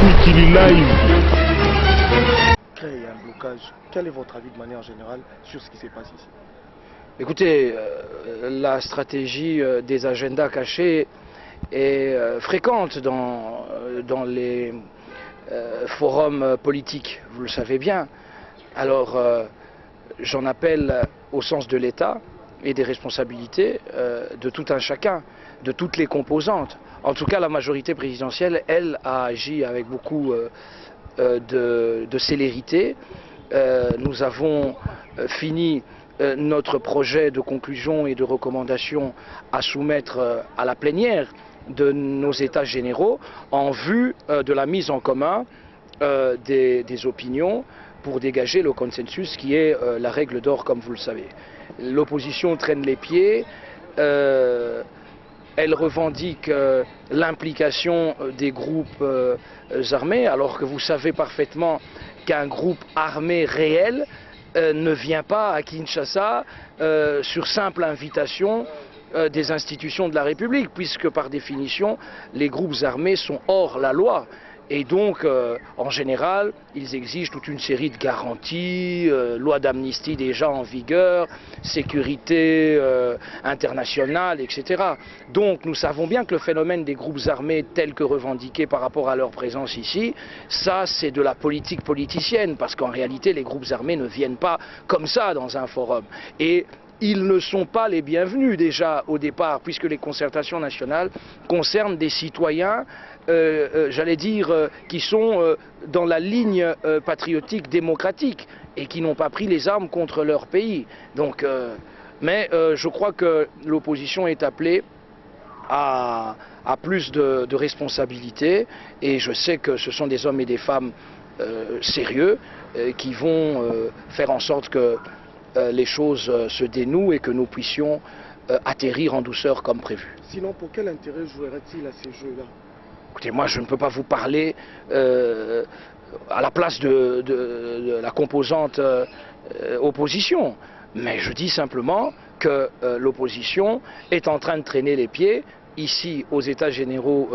Mikili Live. Il y a un blocage. Quel est votre avis de manière générale sur ce qui se passe ici? Écoutez, la stratégie des agendas cachés est fréquente dans les forums politiques, vous le savez bien. Alors, j'en appelle au sens de l'État et des responsabilités de tout un chacun, de toutes les composantes. En tout cas, la majorité présidentielle, elle, a agi avec beaucoup de célérité. Nous avons fini notre projet de conclusion et de recommandation à soumettre à la plénière de nos États généraux en vue de la mise en commun des opinions pour dégager le consensus qui est la règle d'or, comme vous le savez. L'opposition traîne les pieds, elle revendique l'implication des groupes armés, alors que vous savez parfaitement qu'un groupe armé réel ne vient pas à Kinshasa sur simple invitation des institutions de la République, puisque par définition, les groupes armés sont hors la loi. Et donc, en général, ils exigent toute une série de garanties, loi d'amnistie déjà en vigueur, sécurité internationale, etc. Donc, nous savons bien que le phénomène des groupes armés tel que revendiqué par rapport à leur présence ici, ça, c'est de la politique politicienne, parce qu'en réalité, les groupes armés ne viennent pas comme ça dans un forum. Et ils ne sont pas les bienvenus déjà au départ, puisque les concertations nationales concernent des citoyens j'allais dire, qui sont dans la ligne patriotique démocratique et qui n'ont pas pris les armes contre leur pays. Donc, mais je crois que l'opposition est appelée à plus de responsabilités, et je sais que ce sont des hommes et des femmes sérieux qui vont faire en sorte que les choses se dénouent et que nous puissions atterrir en douceur comme prévu. Sinon, pour quel intérêt jouerait-il à ces jeux-là? Écoutez, moi je ne peux pas vous parler à la place de la composante opposition, mais je dis simplement que l'opposition est en train de traîner les pieds ici aux États généraux